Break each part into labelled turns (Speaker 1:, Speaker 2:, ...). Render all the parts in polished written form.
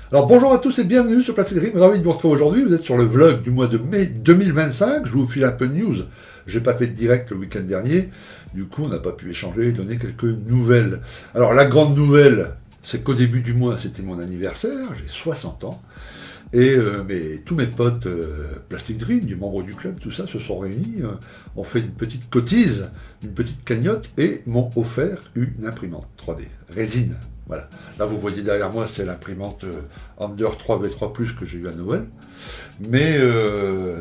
Speaker 1: Alors bonjour à tous et bienvenue sur Plastic Dream, ravi de vous retrouver aujourd'hui, vous êtes sur le vlog du mois de mai 2025, je vous file un peu de news, j'ai pas fait de direct le week-end dernier, du coup on n'a pas pu échanger et donner quelques nouvelles. Alors la grande nouvelle, c'est qu'au début du mois c'était mon anniversaire, j'ai 60 ans, et tous mes potes Plastic Dream, des membres du club, tout ça, se sont réunis, ont fait une petite cotise, une petite cagnotte, et m'ont offert une imprimante 3D, résine. Voilà. Là, vous voyez derrière moi, c'est l'imprimante Ender 3V3+, que j'ai eu à Noël. Mais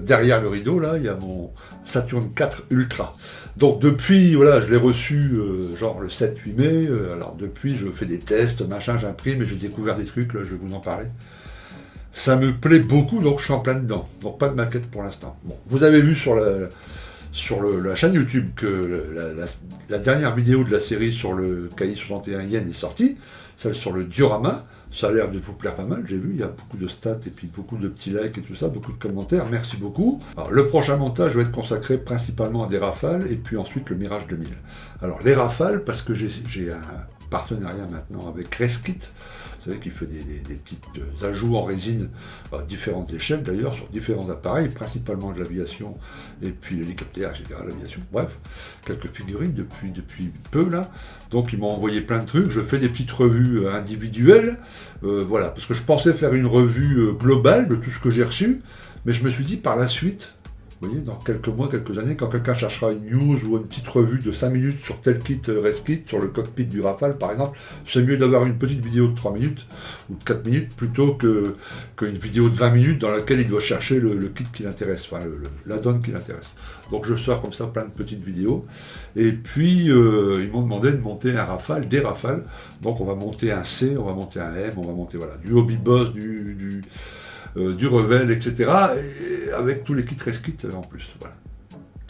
Speaker 1: derrière le rideau, là, il y a mon Saturn 4 Ultra. Donc depuis, voilà, je l'ai reçu genre le 7-8 mai. Alors depuis, je fais des tests, machin, j'imprime et j'ai découvert des trucs, là, je vais vous en parler. Ça me plaît beaucoup, donc je suis en plein dedans. Donc pas de maquette pour l'instant. Bon, vous avez vu sur la chaîne YouTube que la dernière vidéo de la série sur le KI61 Yen est sortie, celle sur le diorama, ça a l'air de vous plaire pas mal, j'ai vu, il y a beaucoup de stats et puis beaucoup de petits likes et tout ça, beaucoup de commentaires, merci beaucoup. Alors le prochain montage va être consacré principalement à des rafales et puis ensuite le Mirage 2000. Alors les rafales, parce que j'ai un partenariat maintenant avec Reskit, vous savez qu'il fait des petites ajouts en résine à différentes échelles d'ailleurs, sur différents appareils, principalement de l'aviation et puis l'hélicoptère, etc. L'aviation, bref, quelques figurines depuis peu là. Donc ils m'ont envoyé plein de trucs, je fais des petites revues individuelles, voilà, parce que je pensais faire une revue globale de tout ce que j'ai reçu, mais je me suis dit par la suite, vous voyez, dans quelques mois, quelques années, quand quelqu'un cherchera une news ou une petite revue de 5 minutes sur tel kit Reskit, sur le cockpit du Rafale par exemple, c'est mieux d'avoir une petite vidéo de 3 minutes ou de 4 minutes plutôt qu'une vidéo de 20 minutes dans laquelle il doit chercher le kit qui l'intéresse, enfin l'add-on qui l'intéresse. Donc je sors comme ça plein de petites vidéos. Et puis ils m'ont demandé de monter un Rafale, des Rafales. Donc on va monter un C, on va monter un M, on va monter voilà, du Hobby Boss, du Revel, etc. Et avec tous les kits Reskit en plus. Voilà.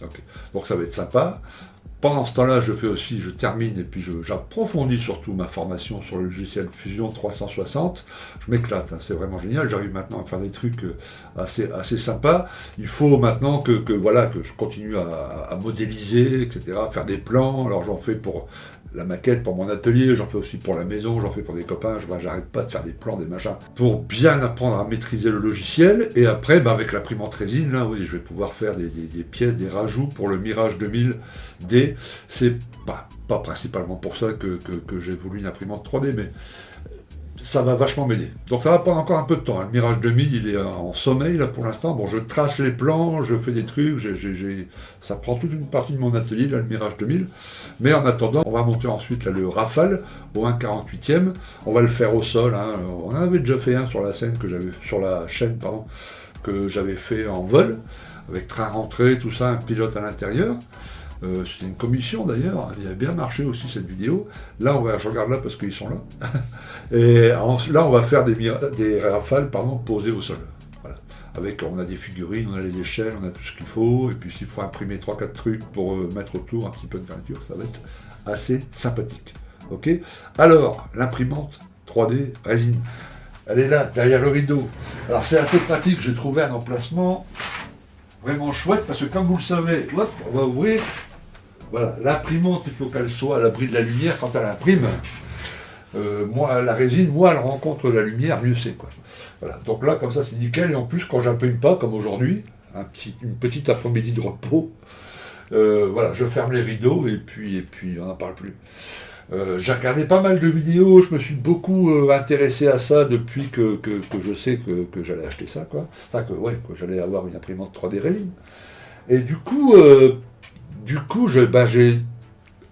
Speaker 1: Okay. Donc ça va être sympa. Pendant ce temps-là, je termine et puis j'approfondis surtout ma formation sur le logiciel Fusion 360. Je m'éclate, hein, c'est vraiment génial. J'arrive maintenant à faire des trucs assez sympas. Il faut maintenant que je continue à modéliser, etc., à faire des plans. Alors j'en fais pour la maquette, pour mon atelier, j'en fais aussi pour la maison, j'en fais pour des copains, j'arrête pas de faire des plans, des machins, pour bien apprendre à maîtriser le logiciel, et après, avec l'imprimante résine, là, oui, je vais pouvoir faire des pièces, des rajouts pour le Mirage 2000D. C'est pas principalement pour ça que j'ai voulu une imprimante 3D, mais ça va vachement m'aider. Donc ça va prendre encore un peu de temps. Le Mirage 2000, il est en sommeil là pour l'instant. Bon, je trace les plans, je fais des trucs, ça prend toute une partie de mon atelier, là, le Mirage 2000. Mais en attendant, on va monter ensuite là, le Rafale au 1/48e. On va le faire au sol. Hein. On en avait déjà fait un sur la chaîne que j'avais fait en vol, avec train rentré, tout ça, un pilote à l'intérieur. C'était une commission d'ailleurs, il a bien marché aussi cette vidéo. Là, je regarde là parce qu'ils sont là. Et là, on va faire des rafales posées au sol. Voilà. On a des figurines, on a les échelles, on a tout ce qu'il faut. Et puis s'il faut imprimer 3-4 trucs pour mettre autour un petit peu de peinture, ça va être assez sympathique. Ok. Alors, l'imprimante 3D résine. Elle est là, derrière le rideau. Alors c'est assez pratique, j'ai trouvé un emplacement vraiment chouette, parce que comme vous le savez, hop, on va ouvrir. Voilà, l'imprimante, il faut qu'elle soit à l'abri de la lumière quand elle imprime. La résine, elle rencontre la lumière, mieux c'est quoi. Voilà, donc là, comme ça, c'est nickel. Et en plus, quand j'imprime pas, comme aujourd'hui, une petite après-midi de repos, voilà, je ferme les rideaux et puis on n'en parle plus. J'ai regardé pas mal de vidéos, je me suis beaucoup intéressé à ça depuis que je sais que j'allais acheter ça, quoi. Enfin, que j'allais avoir une imprimante 3D résine. Et du coup,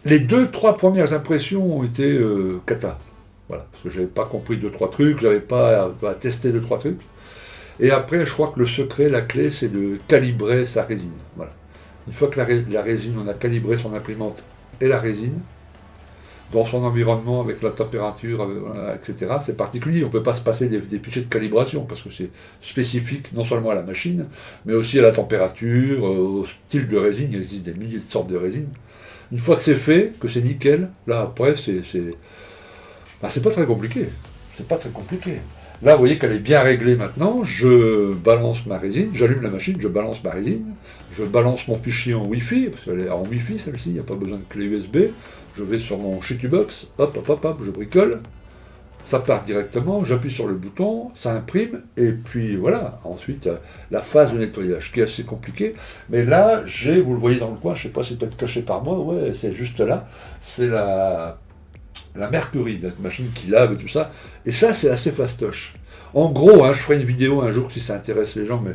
Speaker 1: les 2-3 premières impressions ont été cata. Voilà, parce que j'avais pas compris 2-3 trucs, j'avais pas à tester 2-3 trucs. Et après, je crois que le secret, la clé, c'est de calibrer sa résine. Voilà. Une fois que la résine, on a calibré son imprimante et la résine, dans son environnement, avec la température, etc. C'est particulier, on ne peut pas se passer des fichiers de calibration, parce que c'est spécifique non seulement à la machine, mais aussi à la température, au style de résine, il existe des milliers de sortes de résine. Une fois que c'est fait, que c'est nickel, là après, c'est pas très compliqué. C'est pas très compliqué. Là, vous voyez qu'elle est bien réglée maintenant, je balance ma résine, j'allume la machine, je balance ma résine, je balance mon fichier en Wi-Fi, parce qu'elle est en Wi-Fi celle-ci, il n'y a pas besoin de clé USB, je vais sur mon Shitubox, hop, je bricole, ça part directement, j'appuie sur le bouton, ça imprime, et puis voilà. Ensuite, la phase de nettoyage, qui est assez compliquée. Mais là, vous le voyez dans le coin, je ne sais pas si c'est peut-être caché par moi, ouais, c'est juste là. C'est la Mercury, la machine qui lave et tout ça. Et ça, c'est assez fastoche. En gros, hein, je ferai une vidéo un jour si ça intéresse les gens, mais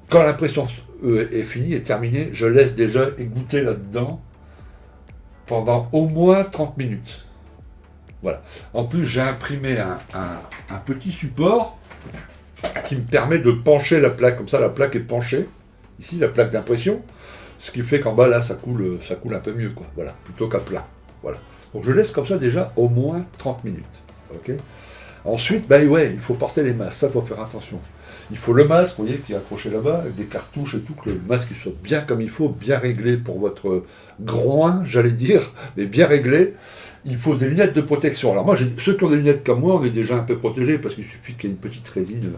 Speaker 1: quand l'impression est finie, est terminée, je laisse déjà égoutter là-dedans pendant au moins 30 minutes. Voilà. En plus, j'ai imprimé un petit support qui me permet de pencher la plaque. Comme ça, la plaque est penchée. Ici, la plaque d'impression. Ce qui fait qu'en bas, là, ça coule un peu mieux, quoi. Voilà. Plutôt qu'à plat. Voilà. Donc, je laisse comme ça déjà au moins 30 minutes. OK ? Ensuite, ben ouais, il faut porter les masques. Ça, il faut faire attention. Il faut le masque, vous voyez, qui est accroché là-bas, avec des cartouches et tout, que le masque il soit bien comme il faut, bien réglé pour votre groin, j'allais dire, mais bien réglé. Il faut des lunettes de protection. Alors moi, ceux qui ont des lunettes comme moi, on est déjà un peu protégés parce qu'il suffit qu'il y ait une petite résine.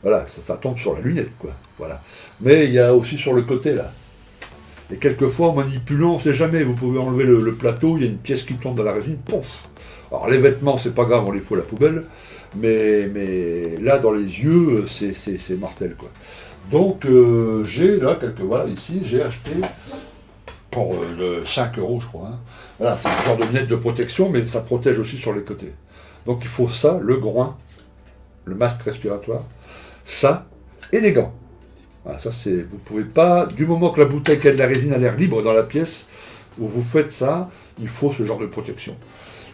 Speaker 1: Voilà, ça tombe sur la lunette, quoi. Voilà. Mais il y a aussi sur le côté, là. Et quelquefois, en manipulant, on ne sait jamais, vous pouvez enlever le plateau, il y a une pièce qui tombe dans la résine, pouf. Alors les vêtements, c'est pas grave, on les fout à la poubelle. Mais là, dans les yeux, c'est mortel, quoi. Donc, j'ai là, voilà, ici, j'ai acheté pour 5 euros, je crois. Hein. Voilà, c'est un genre de lunette de protection, mais ça protège aussi sur les côtés. Donc, il faut ça, le groin, le masque respiratoire, ça, et des gants. Voilà, ça, vous pouvez pas, du moment que la bouteille qui a de la résine a l'air libre dans la pièce, où vous faites ça, il faut ce genre de protection.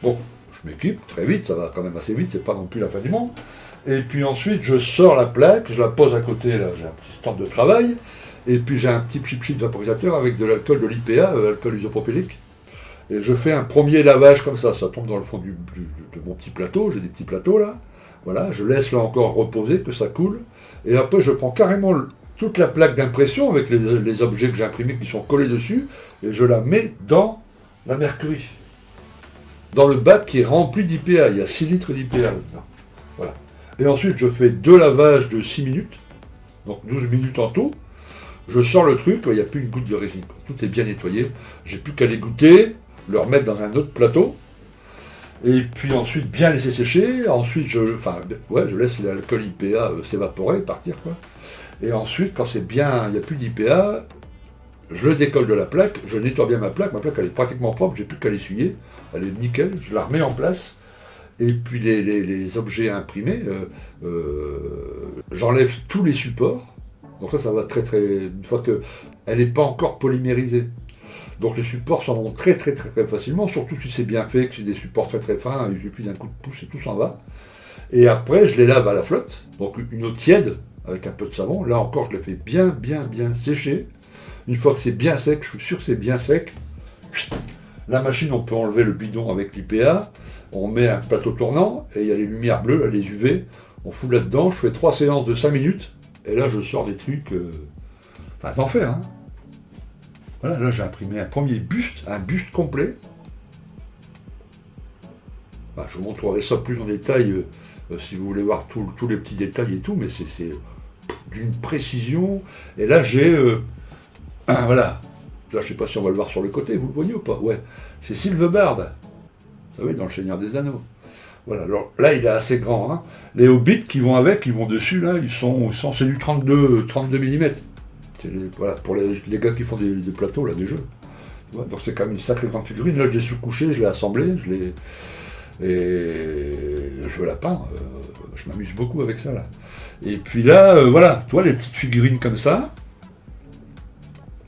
Speaker 1: Bon, je m'équipe très vite, ça va quand même assez vite, c'est pas non plus la fin du monde. Et puis ensuite, je sors la plaque, je la pose à côté, là, j'ai un petit stand de travail, et puis j'ai un petit pchit vaporisateur avec de l'alcool de l'IPA, alcool isopropylique. Et je fais un premier lavage comme ça tombe dans le fond de mon petit plateau, j'ai des petits plateaux là. Voilà, je laisse là encore reposer, que ça coule. Et après, je prends carrément toute la plaque d'impression avec les objets que j'ai imprimés qui sont collés dessus, et je la mets dans la Mercury. Dans le bac qui est rempli d'IPA, il y a 6 litres d'IPA là-dedans. Voilà. Et ensuite, je fais 2 lavages de 6 minutes, donc 12 minutes en tout. Je sors le truc, il n'y a plus une goutte de résine. Tout est bien nettoyé. J'ai plus qu'à les goûter, le remettre dans un autre plateau, et puis ensuite bien laisser sécher. Ensuite, je laisse l'alcool IPA s'évaporer, partir, quoi. Et ensuite, quand c'est bien, il n'y a plus d'IPA, je le décolle de la plaque, je nettoie bien ma plaque elle est pratiquement propre, j'ai plus qu'à l'essuyer, elle est nickel, je la remets en place, et puis les objets imprimés, j'enlève tous les supports, donc ça va très très, une fois qu'elle n'est pas encore polymérisée. Donc les supports s'en vont très très très très facilement, surtout si c'est bien fait, que c'est des supports très très fins, il suffit d'un coup de pouce et tout s'en va. Et après je les lave à la flotte, donc une eau tiède, avec un peu de savon, là encore je les fais bien sécher. Une fois que c'est bien sec, je suis sûr que c'est bien sec, la machine, on peut enlever le bidon avec l'IPA, on met un plateau tournant, et il y a les lumières bleues, là, les UV, on fout là-dedans, je fais 3 séances de 5 minutes, et là je sors des trucs, d'enfer, hein. Voilà, là j'ai imprimé un premier buste, un buste complet. Je vous montrerai ça plus en détail, si vous voulez voir tous les petits détails et tout, mais c'est d'une précision, et là j'ai... voilà, là je sais pas si on va le voir sur le côté, vous le voyez ou pas? Ouais, c'est Silverbard, vous savez, dans le Seigneur des Anneaux. Voilà, alors là il est assez grand, hein. Les hobbits qui vont avec, ils vont dessus, là, c'est du 32 mm. C'est voilà, pour les gars qui font des plateaux, là, des jeux. Donc c'est quand même une sacrée grande figurine, là je l'ai sous-couché, je l'ai assemblée, et je veux la peindre, je m'amuse beaucoup avec ça, là. Et puis là, voilà, tu vois, les petites figurines comme ça.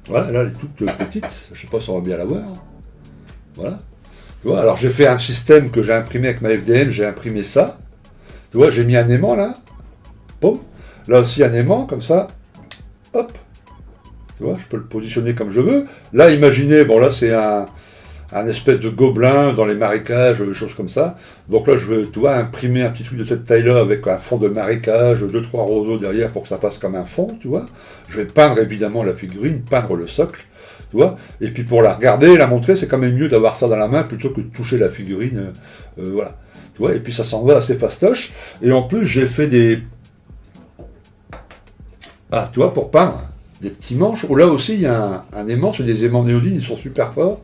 Speaker 1: Voilà, là, elle est toute petite, je sais pas si on va bien la voir. Voilà. Tu vois, alors j'ai fait un système que j'ai imprimé avec ma FDM, j'ai imprimé ça. Tu vois, j'ai mis un aimant là. Boum. Là aussi un aimant, comme ça. Hop. Tu vois, je peux le positionner comme je veux. Là, imaginez, bon là c'est un espèce de gobelin dans les marécages, des choses comme ça. Donc là, je veux, tu vois, imprimer un petit truc de cette taille-là avec un fond de marécage, 2-3 roseaux derrière pour que ça passe comme un fond, tu vois. Je vais peindre évidemment la figurine, peindre le socle, tu vois. Et puis pour la regarder, la montrer, c'est quand même mieux d'avoir ça dans la main plutôt que de toucher la figurine, voilà. Tu vois, et puis ça s'en va assez fastoche. Et en plus, j'ai fait des... tu vois, pour peindre, des petits manches, où là aussi, il y a un aimant, c'est des aimants néodyne, ils sont super forts.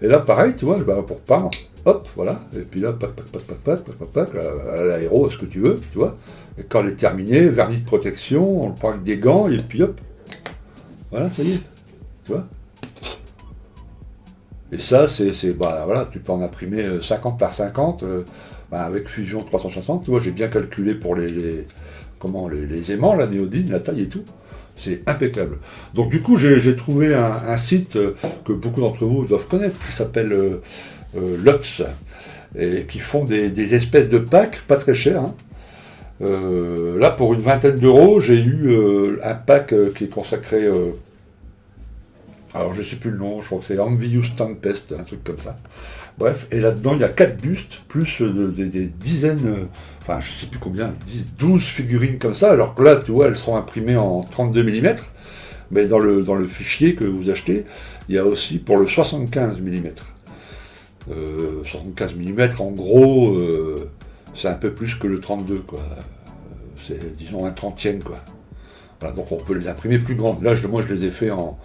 Speaker 1: Et là, pareil, tu vois, pour peindre, hop, voilà, et puis là, à l'aéro, ce que tu veux, tu vois. Et quand elle est terminée, vernis de protection, on le prend avec des gants, et puis hop, voilà, ça y est, tu vois. Et ça, bah, voilà, tu peux en imprimer 50 par 50, bah, avec Fusion 360, tu vois, j'ai bien calculé pour les aimants, la néodyne, la taille et tout. C'est impeccable. Donc du coup, j'ai trouvé un site que beaucoup d'entre vous doivent connaître, qui s'appelle Lutz, et qui font des espèces de packs, pas très chers. Hein. Là, pour une vingtaine d'euros, j'ai eu un pack qui est consacré... alors, je ne sais plus le nom, je crois que c'est Envious Tempest, un truc comme ça. Bref, et là-dedans, il y a 4 bustes, plus des dizaines, enfin, je ne sais plus combien, 12 figurines comme ça, alors que là, tu vois, elles sont imprimées en 32 mm, mais dans le fichier que vous achetez, il y a aussi pour le 75 mm. 75 mm, en gros, c'est un peu plus que le 32, quoi. C'est, disons, un trentième, quoi. Voilà, donc on peut les imprimer plus grandes. Là, moi, je les ai fait en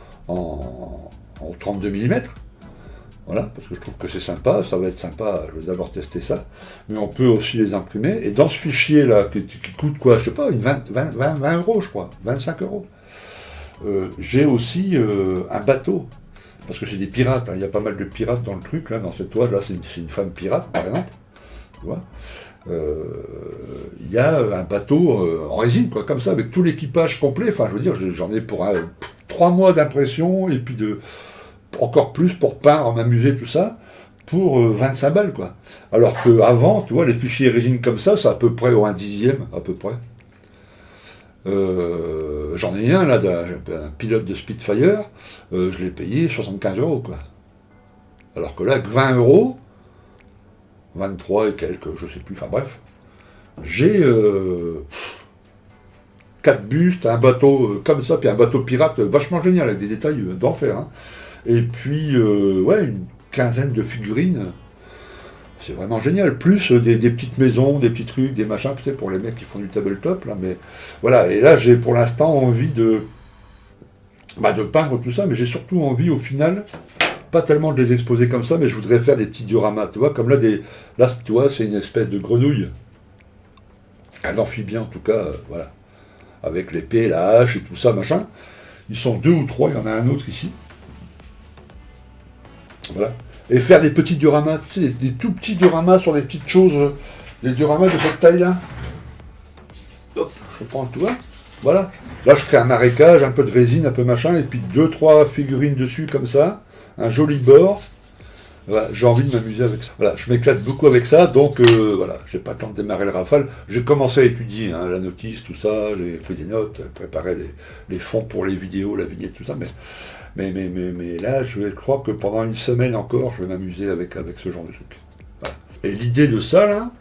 Speaker 1: 32 mm. Voilà, parce que je trouve que c'est sympa, ça va être sympa, je vais d'abord tester ça. Mais on peut aussi les imprimer. Et dans ce fichier-là, qui coûte quoi, je sais pas, 20 euros, je crois, 25 euros, j'ai aussi un bateau. Parce que c'est des pirates, hein. Il y a pas mal de pirates dans le truc, là, dans cette toile, là, c'est une femme pirate, par exemple. Tu vois. Il y a un bateau en résine, quoi, comme ça, avec tout l'équipage complet. Enfin, je veux dire, j'en ai pour 3 mois d'impression, et puis encore plus pour peindre, m'amuser, tout ça, pour 25 balles, quoi. Alors qu'avant, tu vois, les fichiers résine comme ça, c'est à peu près au 1/10, à peu près. J'en ai un, là, un pilote de Spitfire, je l'ai payé 75 euros, quoi. Alors que là, que 20 euros, 23 et quelques, je sais plus, enfin bref, j'ai 4 bustes, un bateau comme ça, puis un bateau pirate vachement génial, avec des détails d'enfer, hein. Et puis, ouais, une quinzaine de figurines, c'est vraiment génial. Plus des petites maisons, des petits trucs, des machins, peut-être pour les mecs qui font du tabletop, là, mais voilà, et là, j'ai pour l'instant envie de peindre tout ça, mais j'ai surtout envie, au final, pas tellement de les exposer comme ça, mais je voudrais faire des petits dioramas, tu vois, comme là, tu vois, c'est une espèce de grenouille, un amphibien en tout cas, voilà, avec l'épée, la hache et tout ça, machin. Ils sont 2 ou 3, il y en a un autre ici. Voilà. Et faire des petits dioramas, tu sais, des tout petits dioramas sur des petites choses, des dioramas de cette taille-là. Hop, je prends tout, hein. Voilà. Là, je crée un marécage, un peu de résine, un peu machin, et puis 2-3 figurines dessus, comme ça, un joli bord. Voilà, j'ai envie de m'amuser avec ça. Voilà, je m'éclate beaucoup avec ça, donc voilà, j'ai pas le temps de démarrer le Rafale. J'ai commencé à étudier la notice, tout ça, j'ai pris des notes, préparé les fonds pour les vidéos, la vignette, tout ça, mais là, je crois que pendant une semaine encore, je vais m'amuser avec ce genre de truc. Voilà. Et l'idée de ça, là,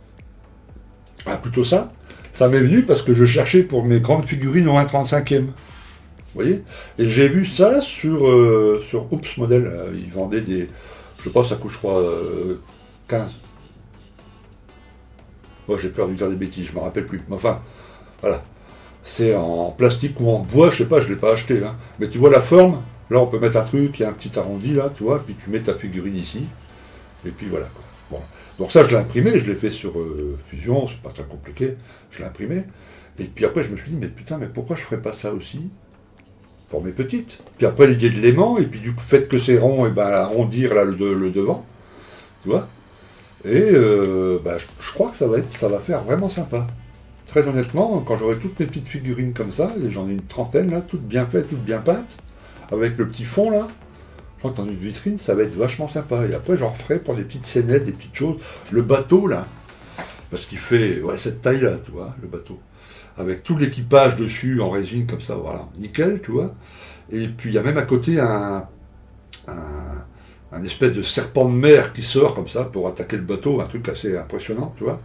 Speaker 1: plutôt ça m'est venu parce que je cherchais pour mes grandes figurines au 1/35e. Vous voyez. Et j'ai vu ça sur Oops Model. Ils vendaient des... Je sais pas, ça coûte, je crois, 15. Moi, j'ai peur de dire des bêtises, je me rappelle plus. Mais enfin, voilà. C'est en plastique ou en bois, je sais pas, je l'ai pas acheté. Hein. Mais tu vois la forme. Là, on peut mettre un truc, il y a un petit arrondi, là, tu vois, puis tu mets ta figurine ici. Et puis voilà, quoi. Bon. Donc ça, je l'ai imprimé, je l'ai fait sur Fusion, c'est pas très compliqué. Je l'ai imprimé. Et puis après, je me suis dit, mais putain, mais pourquoi je ferais pas ça aussi pour mes petites. Puis après, l'idée de l'aimant, et puis du fait que c'est rond, et ben arrondir là, le devant, tu vois. Et je crois que ça va faire vraiment sympa. Très honnêtement, quand j'aurai toutes mes petites figurines comme ça, et j'en ai une trentaine là, toutes bien faites, toutes bien peintes, avec le petit fond là, je crois que dans une vitrine, ça va être vachement sympa. Et après, j'en referai pour des petites scénettes, des petites choses. Le bateau là, parce qu'il fait cette taille là, tu vois, le bateau. Avec tout l'équipage dessus en résine comme ça, voilà, nickel, tu vois. Et puis il y a même à côté un espèce de serpent de mer qui sort comme ça pour attaquer le bateau, un truc assez impressionnant, tu vois.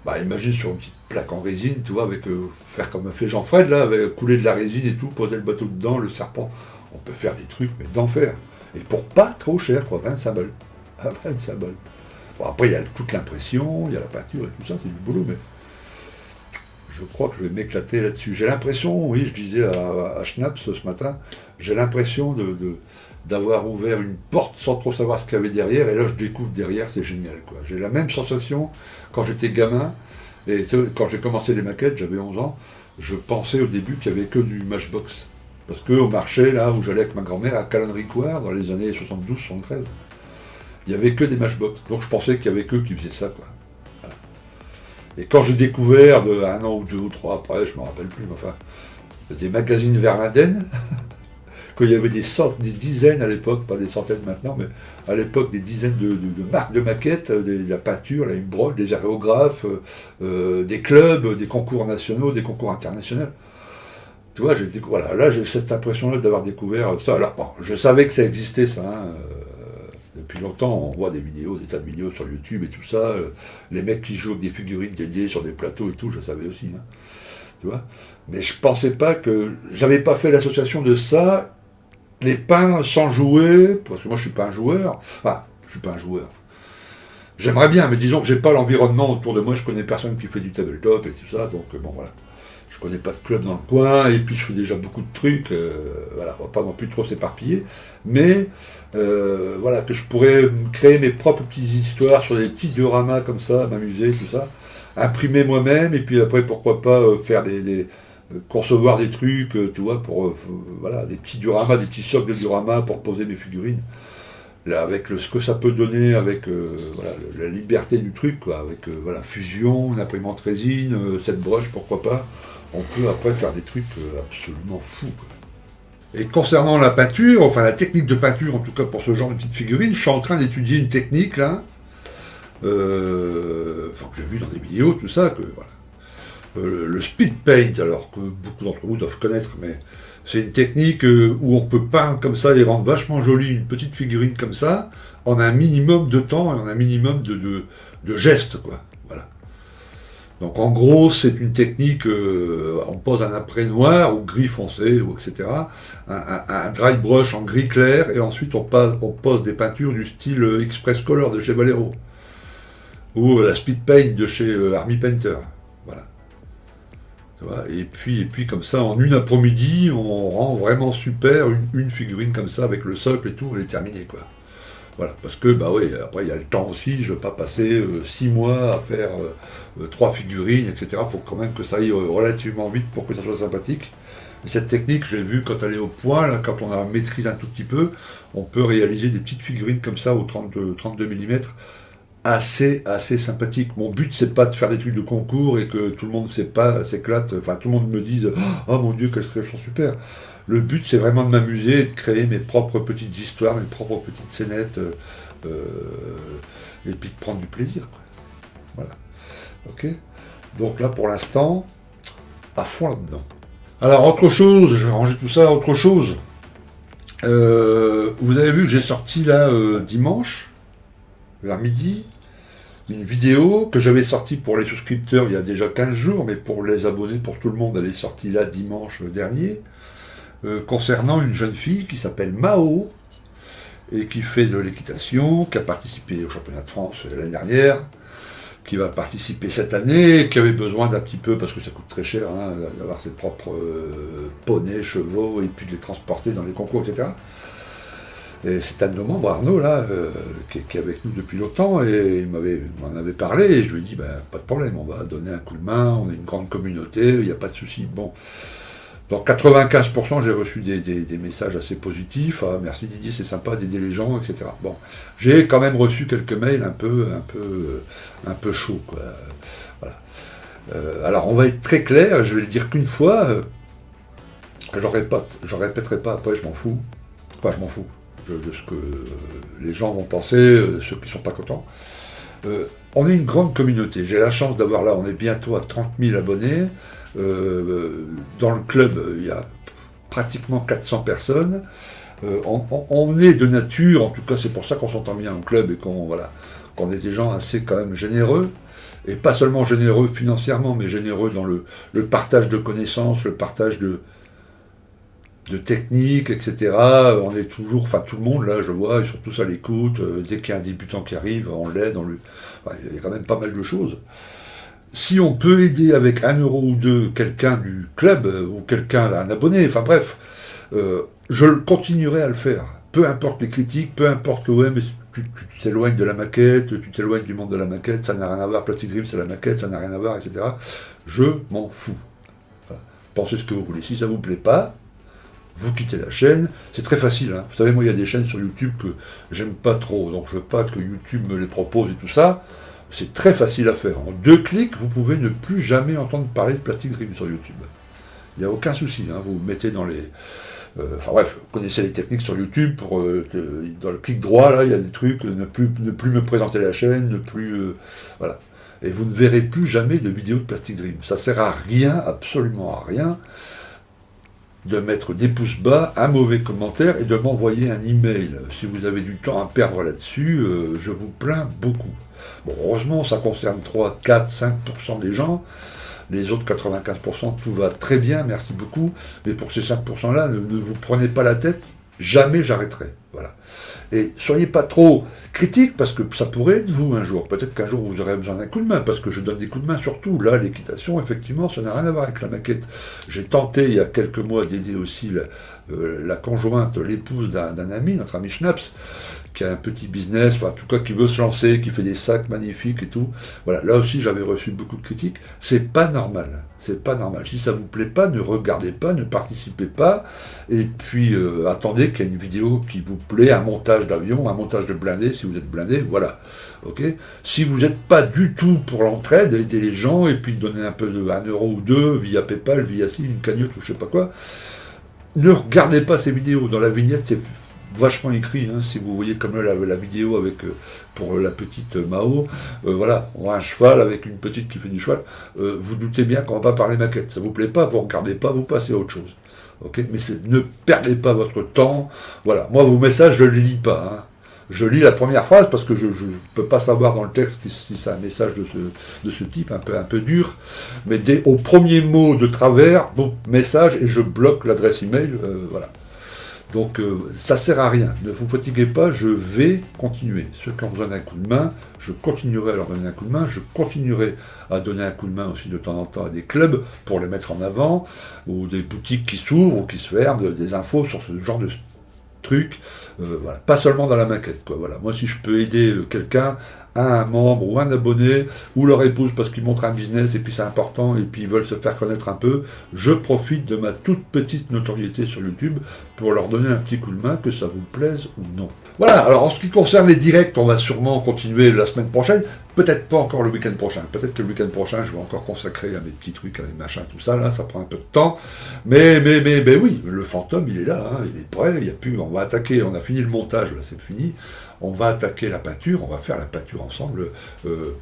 Speaker 1: Bah imagine sur une petite plaque en résine, tu vois, avec faire comme a fait Jean-Fred là, avec couler de la résine et tout, poser le bateau dedans, le serpent. On peut faire des trucs, mais d'enfer. Et pour pas trop cher, quoi, 25 balles. Ah, 25 balles. Bon, après, il y a toute l'impression, il y a la peinture et tout ça, c'est du boulot, mais je crois que je vais m'éclater là-dessus. J'ai l'impression, oui, je disais à Schnaps ce matin, j'ai l'impression d'avoir ouvert une porte sans trop savoir ce qu'il y avait derrière, et là je découvre derrière, c'est génial, quoi. J'ai la même sensation quand j'étais gamin, et quand j'ai commencé les maquettes, j'avais 11 ans, je pensais au début qu'il n'y avait que du Matchbox. Parce qu'au marché, là où j'allais avec ma grand-mère, à Calonnery-Coire, dans les années 72-73, il n'y avait que des Matchbox. Donc je pensais qu'il n'y avait qu'eux qui faisaient ça, quoi. Voilà. Et quand j'ai découvert, un an ou deux ou trois après, je ne me rappelle plus, mais enfin, des magazines Verladen, qu'il y avait des dizaines à l'époque, pas des centaines maintenant, mais à l'époque des dizaines de marques de maquettes, de la peinture, la brode, des aérographes, des clubs, des concours nationaux, des concours internationaux. Tu vois, voilà, là j'ai cette impression-là d'avoir découvert ça. Alors bon, je savais que ça existait, ça. Depuis longtemps, on voit des vidéos, des tas de vidéos sur YouTube et tout ça. Les mecs qui jouent avec des figurines dédiées sur des plateaux et tout, je savais aussi. Hein, tu vois. Mais je pensais pas que... J'avais pas fait l'association de ça, les peindre sans jouer, parce que moi je suis pas un joueur. Enfin, je suis pas un joueur. J'aimerais bien, mais disons que j'ai pas l'environnement autour de moi, je connais personne qui fait du tabletop et tout ça, donc bon voilà. Je connais pas de club dans le coin, et puis je fais déjà beaucoup de trucs, voilà, on va pas non plus trop s'éparpiller, mais voilà, que je pourrais créer mes propres petites histoires sur des petits dioramas comme ça, m'amuser, tout ça, imprimer moi-même, et puis après pourquoi pas faire concevoir des trucs, tu vois, pour voilà, des petits dioramas, des petits socles de dioramas pour poser mes figurines. Là, avec ce que ça peut donner, avec voilà, la liberté du truc, quoi, avec voilà, fusion, une imprimante résine, cette broche, pourquoi pas. On peut après faire des trucs absolument fous, quoi. Et concernant la peinture, enfin la technique de peinture, en tout cas pour ce genre de petite figurine, je suis en train d'étudier une technique là, enfin, que j'ai vu dans des vidéos, tout ça, que voilà. Le speed paint, alors que beaucoup d'entre vous doivent connaître, mais c'est une technique où on peut peindre comme ça et rendre vachement jolie une petite figurine comme ça, en un minimum de temps et en un minimum de gestes, quoi. Voilà. Donc en gros, c'est une technique, on pose un après noir ou gris foncé, ou etc. Un dry brush en gris clair, et ensuite on pose des peintures du style Express Color de chez Vallejo, ou la Speed Paint de chez Army Painter. Voilà. Et puis comme ça, en une après-midi, on rend vraiment super une figurine comme ça, avec le socle et tout, elle est terminée, quoi. Voilà, parce que, bah oui, après il y a le temps aussi, je ne veux pas passer 6 mois à faire 3 figurines, etc. Il faut quand même que ça aille relativement vite pour que ça soit sympathique. Et cette technique, je l'ai vue quand elle est au point, là, quand on a maîtrise un tout petit peu, on peut réaliser des petites figurines comme ça au 32 mm, assez sympathiques. Mon but, c'est pas de faire des trucs de concours et que tout le monde s'éclate, enfin tout le monde me dise « Oh mon Dieu, quelles sont super !» Le but, c'est vraiment de m'amuser et de créer mes propres petites histoires, mes propres petites scénettes, et puis de prendre du plaisir, quoi. Voilà. Ok. Donc là, pour l'instant, à fond là-dedans. Alors, autre chose, je vais ranger tout ça, autre chose. Vous avez vu que j'ai sorti là, dimanche, vers midi, une vidéo que j'avais sortie pour les souscripteurs il y a déjà 15 jours, mais pour les abonnés, pour tout le monde, elle est sortie là dimanche dernier. Concernant une jeune fille qui s'appelle Mao et qui fait de l'équitation, qui a participé au championnat de France l'année dernière, qui va participer cette année, qui avait besoin d'un petit peu, parce que ça coûte très cher, hein, d'avoir ses propres poneys, chevaux, et puis de les transporter dans les concours, etc. Et c'est un de nos membres, Arnaud, là, qui est avec nous depuis longtemps, et il m'en avait parlé, et je lui ai dit, ben, pas de problème, on va donner un coup de main, on est une grande communauté, il n'y a pas de souci. Bon. Dans 95%, j'ai reçu des messages assez positifs. Ah, merci Didier, c'est sympa d'aider les gens, etc. Bon, j'ai quand même reçu quelques mails un peu chauds, quoi. Voilà. Alors, on va être très clair. Je vais le dire qu'une fois. Je répéterai pas. Après, je m'en fous. Enfin, je m'en fous de ce que les gens vont penser, ceux qui sont pas contents. On est une grande communauté. J'ai la chance d'avoir là. On est bientôt à 30 000 abonnés. Dans le club, il y a pratiquement 400 personnes. On est de nature, en tout cas c'est pour ça qu'on s'entend bien en club et qu'on est des gens assez quand même généreux, et pas seulement généreux financièrement, mais généreux dans le partage de connaissances, le partage de techniques, etc. On est toujours, enfin tout le monde là, je vois, ils sont tous à l'écoute. Dès qu'il y a un débutant qui arrive, on l'aide, enfin, il y a quand même pas mal de choses. si on peut aider avec 1 € ou 2 quelqu'un du club, ou quelqu'un, un abonné, enfin bref, je continuerai à le faire. Peu importe les critiques, peu importe que ouais, mais tu t'éloignes de la maquette, tu t'éloignes du monde de la maquette, ça n'a rien à voir, Plastic Dream c'est la maquette, ça n'a rien à voir, etc. Je m'en fous. Voilà. Pensez ce que vous voulez. Si ça vous plaît pas, vous quittez la chaîne. C'est très facile. Hein. Vous savez, moi, il y a des chaînes sur YouTube que j'aime pas trop, donc je veux pas que YouTube me les propose et tout ça. C'est très facile à faire. En 2 clics, vous pouvez ne plus jamais entendre parler de Plastic Dream sur YouTube. Il n'y a aucun souci. Hein. Vous mettez dans les... Enfin bref, vous connaissez les techniques sur YouTube, dans le clic droit, là, il y a des trucs, ne plus me présenter la chaîne, ne plus... voilà. Et vous ne verrez plus jamais de vidéo de Plastic Dream. Ça sert à rien, absolument à rien, de mettre des pouces bas, un mauvais commentaire et de m'envoyer un email. Si vous avez du temps à perdre là-dessus, je vous plains beaucoup. Bon, heureusement, ça concerne 3, 4, 5% des gens. Les autres 95%, tout va très bien, merci beaucoup. Mais pour ces 5%-là, ne vous prenez pas la tête, jamais j'arrêterai. Voilà. Et soyez pas trop critiques, parce que ça pourrait être vous un jour. Peut-être qu'un jour vous aurez besoin d'un coup de main, parce que je donne des coups de main surtout. Là, l'équitation, effectivement, ça n'a rien à voir avec la maquette. J'ai tenté il y a quelques mois d'aider aussi la conjointe, l'épouse d'un ami, notre ami Schnaps, qui a un petit business, enfin en tout cas qui veut se lancer, qui fait des sacs magnifiques et tout. Voilà, là aussi j'avais reçu beaucoup de critiques. C'est pas normal. C'est pas normal. Si ça vous plaît pas, ne regardez pas, ne participez pas, et puis attendez qu'il y ait une vidéo qui vous plaît, un montage d'avion, un montage de blindé, si vous êtes blindé, voilà. Ok. Si vous n'êtes pas du tout pour l'entraide, aider les gens, et puis donner un peu de 1 € ou 2 via PayPal, via une cagnotte ou je sais pas quoi, ne regardez pas ces vidéos. Dans la vignette, c'est vachement écrit, hein, si vous voyez comme la vidéo avec pour la petite Mao, voilà, on a un cheval avec une petite qui fait du cheval, vous doutez bien qu'on va pas parler maquette, ça vous plaît pas, vous regardez pas, vous passez à autre chose, ok, mais ne perdez pas votre temps, voilà, moi vos messages je les lis pas, hein. Je lis la première phrase parce que je ne peux pas savoir dans le texte si c'est un message de ce type, un peu dur, mais au premier mot de travers, bon, message, et je bloque l'adresse email, voilà. Donc ça sert à rien, ne vous fatiguez pas, je vais continuer. Ceux qui ont besoin d'un coup de main, je continuerai à leur donner un coup de main, je continuerai à donner un coup de main aussi de temps en temps à des clubs pour les mettre en avant, ou des boutiques qui s'ouvrent ou qui se ferment, des infos sur ce genre de trucs, voilà. Pas seulement dans la maquette, quoi. Voilà. Moi si je peux aider quelqu'un, un membre ou un abonné, ou leur épouse parce qu'ils montrent un business et puis c'est important et puis ils veulent se faire connaître un peu, je profite de ma toute petite notoriété sur YouTube pour leur donner un petit coup de main, que ça vous plaise ou non. Voilà, alors en ce qui concerne les directs, on va sûrement continuer la semaine prochaine, peut-être pas encore le week-end prochain, peut-être que le week-end prochain je vais encore consacrer à mes petits trucs, à mes machins, tout ça, là, ça prend un peu de temps, mais oui, le fantôme il est là, hein, il est prêt, il y a plus, on va attaquer, on a fini le montage, là c'est fini, on va attaquer la peinture, on va faire la peinture ensemble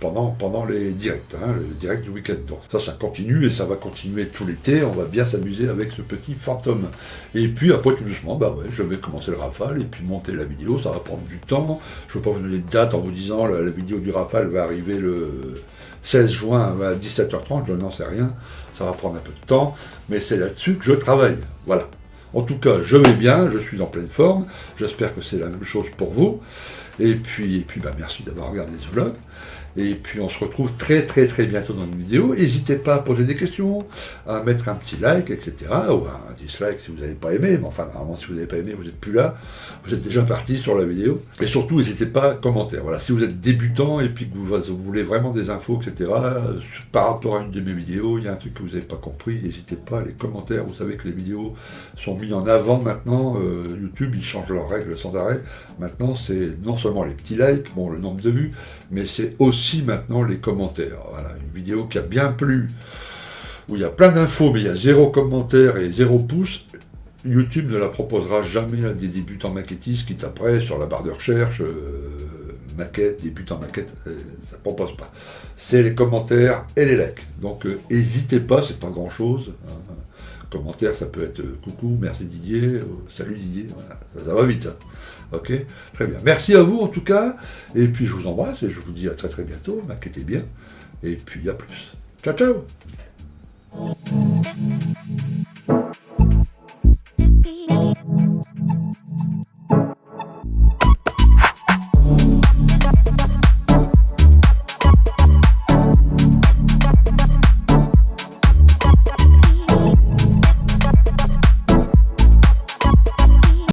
Speaker 1: pendant les directs, hein, le direct du week-end. Donc ça continue et ça va continuer tout l'été, on va bien s'amuser avec ce petit fantôme. Et puis après tout doucement, bah ouais, je vais commencer le Rafale et puis monter la vidéo, ça va prendre du temps. Je ne vais pas vous donner de date en vous disant la vidéo du Rafale va arriver le 16 juin à 17h30, je n'en sais rien, ça va prendre un peu de temps, mais c'est là-dessus que je travaille, voilà. En tout cas, je vais bien, je suis en pleine forme, j'espère que c'est la même chose pour vous. Et puis bah, merci d'avoir regardé ce vlog. Et puis on se retrouve très bientôt dans une vidéo. N'hésitez pas à poser des questions, à mettre un petit like, etc. Ou un dislike si vous n'avez pas aimé. Mais enfin, normalement, si vous n'avez pas aimé, vous n'êtes plus là. Vous êtes déjà parti sur la vidéo. Et surtout, n'hésitez pas à commenter. Voilà, si vous êtes débutant et puis que vous voulez vraiment des infos, etc., par rapport à une de mes vidéos, il y a un truc que vous n'avez pas compris, n'hésitez pas, les commentaires. Vous savez que les vidéos sont mises en avant maintenant. YouTube, ils changent leurs règles sans arrêt. Maintenant, c'est non seulement les petits likes, bon, le nombre de vues, mais c'est aussi maintenant les commentaires. Voilà, une vidéo qui a bien plu, où il y a plein d'infos, mais il y a 0 commentaire et 0 pouce. YouTube ne la proposera jamais à des débutants maquettistes qui taperaient sur la barre de recherche maquette, débutant maquette, ça ne propose pas. C'est les commentaires et les likes. Donc n'hésitez pas, c'est pas grand chose. Hein. Commentaire, ça peut être coucou, merci Didier, salut Didier, voilà, ça va vite. Hein. Ok, très bien. Merci à vous en tout cas, et puis je vous embrasse et je vous dis à très bientôt, maquettez bien, et puis à plus. Ciao ciao.